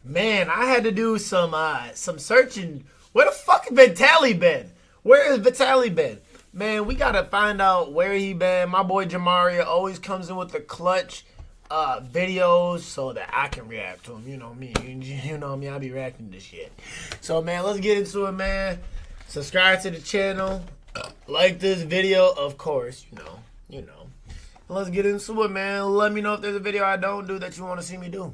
Man, I had to do some searching. Where the fuck has Vitaly been? Where has Vitaly been? Man, we gotta find out where he been. My boy Jamaria always comes in with the clutch videos so that I can react to him. You know me. You know me. I be reacting to shit. So man, let's get into it, man. Subscribe to the channel. Like this video, of course. You know. Let's get into it, man. Let me know if there's a video I don't do that you want to see me do.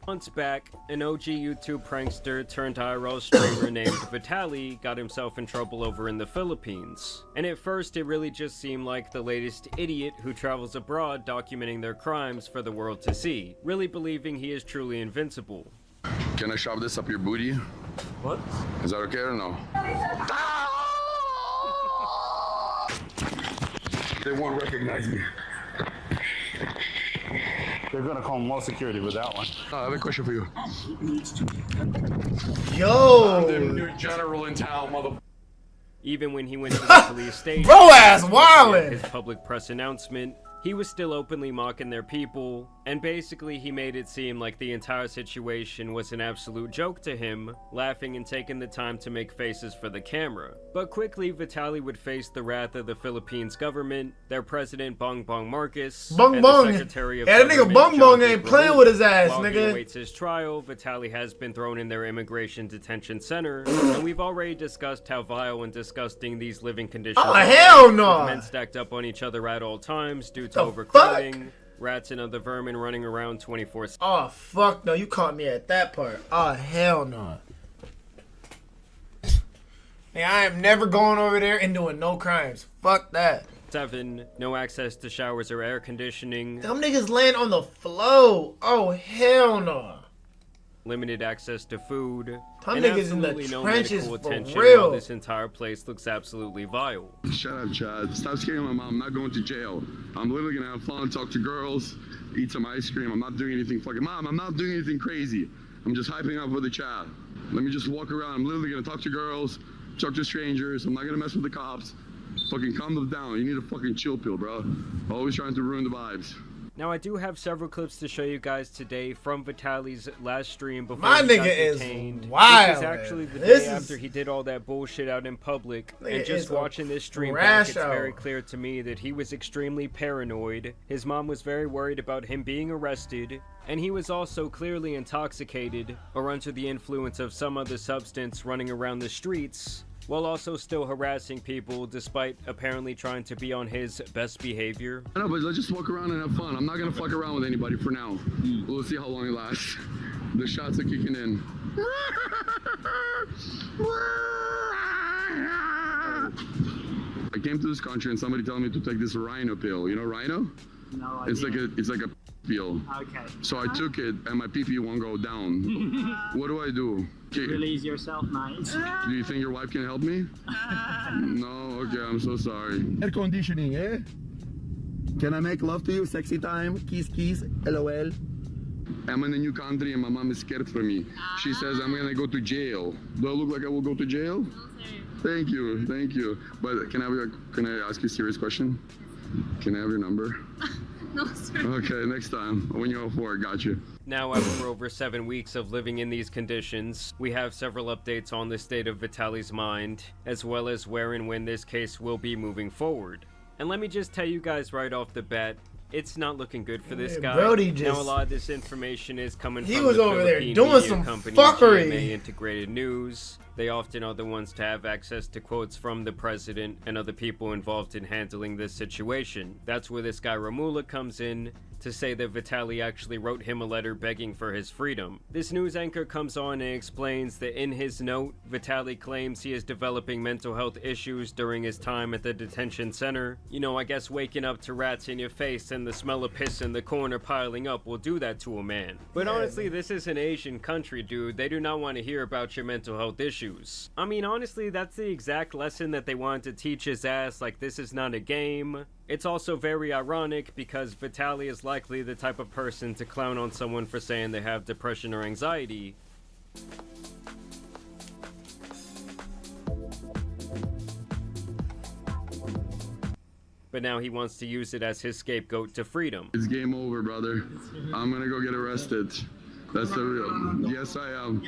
Months back, an OG YouTube prankster turned IRL streamer named Vitaly got himself in trouble over in the Philippines. And at first it really just seemed like the latest idiot who travels abroad documenting their crimes for the world to see, really believing he is truly invincible. Can I shove this up your booty? What? Is that okay or no? They won't recognize me. They're gonna call more security with that one. I have a question for you. Yo! I'm the new general in town, mother. Even when he went to the police station, Bro ass wildin'! his public press announcement, he was still openly mocking their people, and basically he made it seem like the entire situation was an absolute joke to him, laughing and taking the time to make faces for the camera. But quickly, Vitaly would face the wrath of the Philippines government, their president Bongbong Marcos, and the Secretary of that nigga Bongbong ain't playing with his ass, While nigga. he awaits his trial, Vitaly has been thrown in their immigration detention center, and we've already discussed how vile and disgusting these living conditions are. Oh hell no! With men stacked up on each other at all times due to The overcrowding, rats and other vermin running around 24/7. Oh fuck no! You caught me at that part. Oh hell no! Man, I am never going over there and doing no crimes. Fuck that. 7, no access to showers or air conditioning, Them niggas laying on the floor. Oh hell no! limited access to food, Them and niggas in the absolutely no trenches medical for attention real. while this entire place looks absolutely vile. Shut up, Chad. Stop scaring my mom. I'm not going to jail. I'm literally gonna have fun, talk to girls, eat some ice cream. I'm not doing anything fucking. Mom, I'm not doing anything crazy. I'm just hyping up for the chat. Let me just walk around. I'm literally gonna talk to girls, talk to strangers. I'm not gonna mess with the cops. Fucking calm them down. You need a fucking chill pill, bro. Always trying to ruin the vibes. Now I do have several clips to show you guys today from Vitaly's last stream before My he nigga got is detained. wild, This is actually the This day is- after he did all that bullshit out in public. Nigga And is just a watching this stream back, crash it's very out. clear to me that he was extremely paranoid. His mom was very worried about him being arrested. And he was also clearly intoxicated or under the influence of some other substance running around the streets, while also still harassing people despite apparently trying to be on his best behavior. I know, but let's just walk around and have fun. I'm not gonna fuck around with anybody for now. We'll see how long it lasts. The shots are kicking in. I came to this country and somebody told me to take this rhino pill. You know rhino? No It's idea. like a pill. Okay. So I took it and my pee won't go down. What do I do? Okay. Release yourself, mate. Do you think your wife can help me? No? Okay, I'm so sorry. Air conditioning, eh? Can I make love to you? Sexy time? Kiss, kiss, LOL. I'm in a new country and my mom is scared for me. She says I'm gonna go to jail. Do I look like I will go to jail? Thank you, thank you. But can I ask you a serious question? Can I have your number? No, sir. Okay, next time when you're all for it, got you. Now, after over 7 weeks of living in these conditions, we have several updates on the state of Vitaly's mind, as well as where and when this case will be moving forward. And let me just tell you guys right off the bat, it's not looking good for this guy. Brody Now, a lot of this information is coming He from was the over there Philippine doing media some company, fuckery. GMA Integrated News. They often are the ones to have access to quotes from the president and other people involved in handling this situation. That's where this guy Ramula comes in to say that Vitaly actually wrote him a letter begging for his freedom. This news anchor comes on and explains that in his note, Vitaly claims he is developing mental health issues during his time at the detention center. You know, I guess waking up to rats in your face and the smell of piss in the corner piling up will do that to a man. But honestly, this is an Asian country, dude. They do not want to hear about your mental health issues. I mean, honestly, that's the exact lesson that they wanted to teach his ass, like this is not a game. It's also very ironic because Vitaly is likely the type of person to clown on someone for saying they have depression or anxiety. But now he wants to use it as his scapegoat to freedom. It's game over, brother. I'm gonna go get arrested. That's the real. Yes, I am.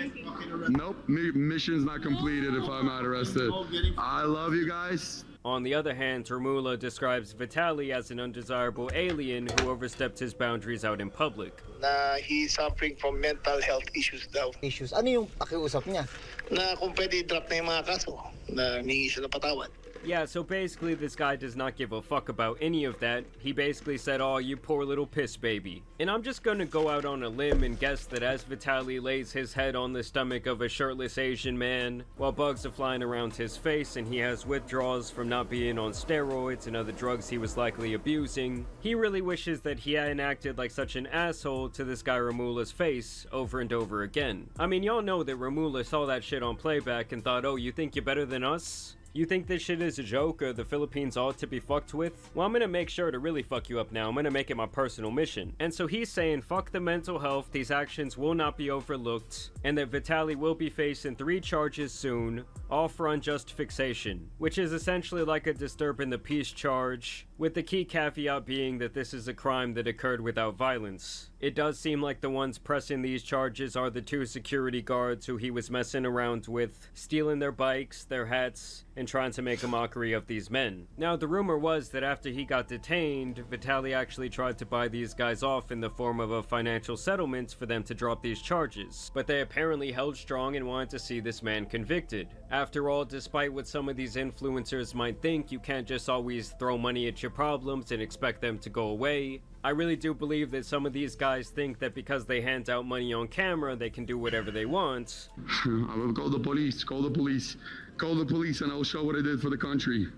Nope, mission's not completed if I'm not arrested. I love you guys. On the other hand, Romula describes Vitaly as an undesirable alien who overstepped his boundaries out in public. Na he's suffering from mental health issues daw. Issues. Ano yung pakiusap niya? Na kung pwede drop na yung mga kaso, na humingi siya ng patawad. Yeah, so basically this guy does not give a fuck about any of that. He basically said, "Oh, you poor little piss baby." And I'm just gonna go out on a limb and guess that as Vitaly lays his head on the stomach of a shirtless Asian man, while bugs are flying around his face and he has withdrawals from not being on steroids and other drugs he was likely abusing, he really wishes that he hadn't acted like such an asshole to this guy Romula's face over and over again. I mean, y'all know that Romula saw that shit on playback and thought, "Oh, you think you're better than us? You think this shit is a joke or the Philippines ought to be fucked with? Well, I'm gonna make sure to really fuck you up now. I'm gonna make it my personal mission." And so he's saying, fuck the mental health, these actions will not be overlooked, and that Vitaly will be facing 3 charges soon, all for unjust fixation, which is essentially like a disturbing the peace charge, with the key caveat being that this is a crime that occurred without violence. It does seem like the ones pressing these charges are the 2 security guards who he was messing around with, stealing their bikes, their hats, and trying to make a mockery of these men. Now, the rumor was that after he got detained, Vitaly actually tried to buy these guys off in the form of a financial settlement for them to drop these charges, but they apparently held strong and wanted to see this man convicted. After all, despite what some of these influencers might think, you can't just always throw money at your problems and expect them to go away. I really do believe that some of these guys think that because they hand out money on camera, they can do whatever they want. I will call the police, call the police, call the police, and I'll show what I did for the country.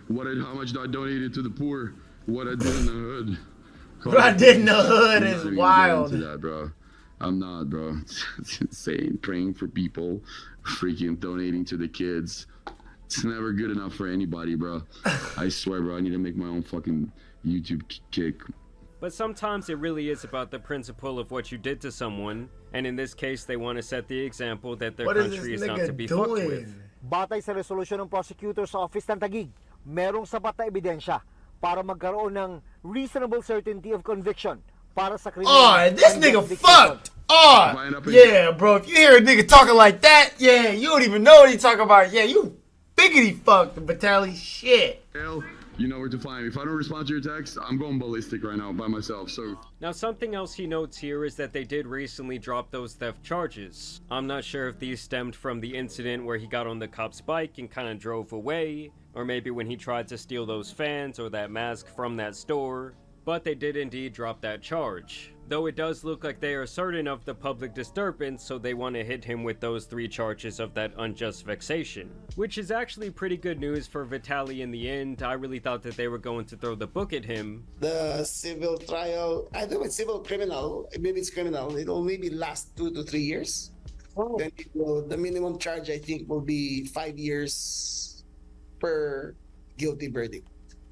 How much I donated to the poor, what I did in the hood. What I did in the hood is wild. That, bro. I'm not, bro. It's insane. Praying for people, freaking donating to the kids. It's never good enough for anybody, bro. I swear, bro. I need to make my own fucking YouTube kick. But sometimes it really is about the principle of what you did to someone, and in this case, they want to set the example that their country is not to be fucked with. Batay sa resolusyon ng prosecutor's office ng Taguig, merong sapat na ebidensya para magkaroon ng reasonable certainty of conviction para sa criminal. Oh, this nigga fucked. Oh, yeah, bro. If you hear a nigga talking like that, yeah, you don't even know what he talking about. Yeah, you biggity fucked, Vitaly. Shit. Hell. You know where to find me. If I don't respond to your text, I'm going ballistic right now by myself, so... Now, something else he notes here is that they did recently drop those theft charges. I'm not sure if these stemmed from the incident where he got on the cop's bike and kind of drove away, or maybe when he tried to steal those fans or that mask from that store, but they did indeed drop that charge. Though it does look like they are certain of the public disturbance, so they want to hit him with those 3 charges of that unjust vexation. Which is actually pretty good news for Vitaly in the end. I really thought that they were going to throw the book at him. The civil trial, I think it's civil criminal, maybe it's criminal, it will maybe last 2 to 3 years. Then the minimum charge, I think, will be 5 years per guilty verdict.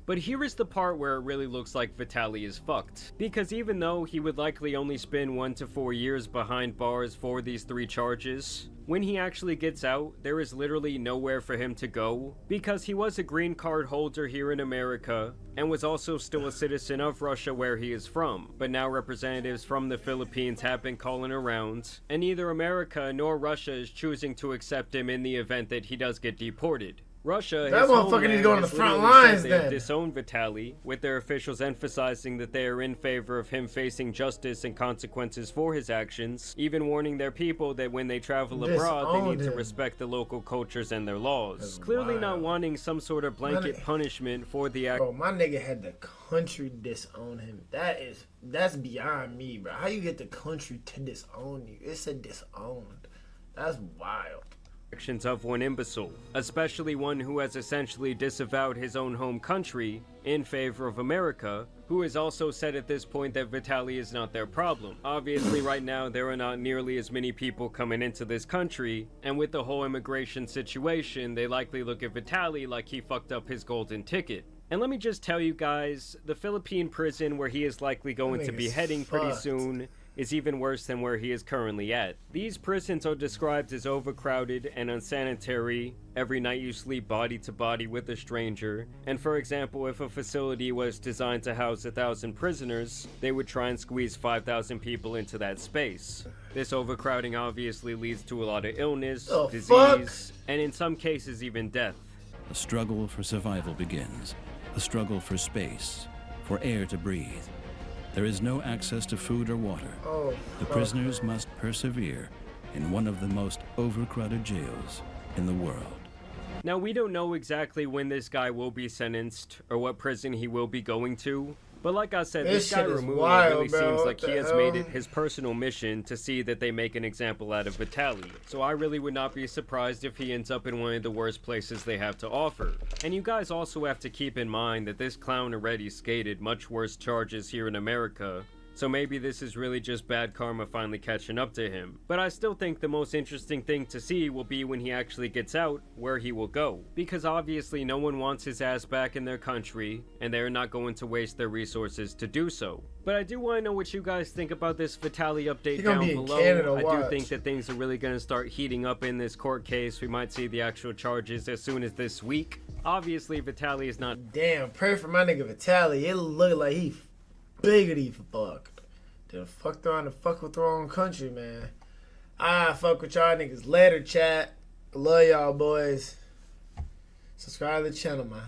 But here is the part where it really looks like Vitaly is fucked. Because even though he would likely only spend 1 to 4 years behind bars for these 3 charges, when he actually gets out, there is literally nowhere for him to go, because he was a green card holder here in America, and was also still a citizen of Russia where he is from. But now representatives from the Philippines have been calling around, and neither America nor Russia is choosing to accept him in the event that he does get deported. Russia, that motherfucker needs to go on the front lines they have disowned Vitaly, with their officials emphasizing that they are in favor of him facing justice and consequences for his actions, even warning their people that when they travel abroad, they need to respect the local cultures and their laws. That's clearly wild. Not wanting some sort of blanket punishment for the act. Bro, my nigga had the country disown him. That's beyond me, bro. How you get the country to disown you? It said disowned. That's wild. Of one imbecile, especially one who has essentially disavowed his own home country in favor of America, who has also said at this point that Vitaly is not their problem. Obviously right now there are not nearly as many people coming into this country, and with the whole immigration situation, they likely look at Vitaly like he fucked up his golden ticket. And let me just tell you guys, the Philippine prison where he is likely going to be heading pretty soon is even worse than where he is currently at. These prisons are described as overcrowded and unsanitary. Every night you sleep body to body with a stranger. And for example, if a facility was designed to house 1,000 prisoners, they would try and squeeze 5,000 people into that space. This overcrowding obviously leads to a lot of illness, disease, and in some cases even death. The struggle for survival begins. The struggle for space, for air to breathe. There is no access to food or water. The prisoners must persevere in one of the most overcrowded jails in the world. Now, we don't know exactly when this guy will be sentenced or what prison he will be going to. But like I said, this guy Romulo really seems like he has made it his personal mission to see that they make an example out of Vitaly. So I really would not be surprised if he ends up in one of the worst places they have to offer. And you guys also have to keep in mind that this clown already skated much worse charges here in America. So maybe this is really just bad karma finally catching up to him. But I still think the most interesting thing to see will be when he actually gets out, where he will go. Because obviously no one wants his ass back in their country, and they're not going to waste their resources to do so. But I do want to know what you guys think about this Vitaly update down below. I do think that things are really going to start heating up in this court case. We might see the actual charges as soon as this week. Obviously Vitaly is not... Damn, pray for my nigga Vitaly. It look like he biggity for fuck. Then fucked around and fuck with the wrong country, man. I fuck with y'all niggas later, chat. I love y'all boys. Subscribe to the channel, man.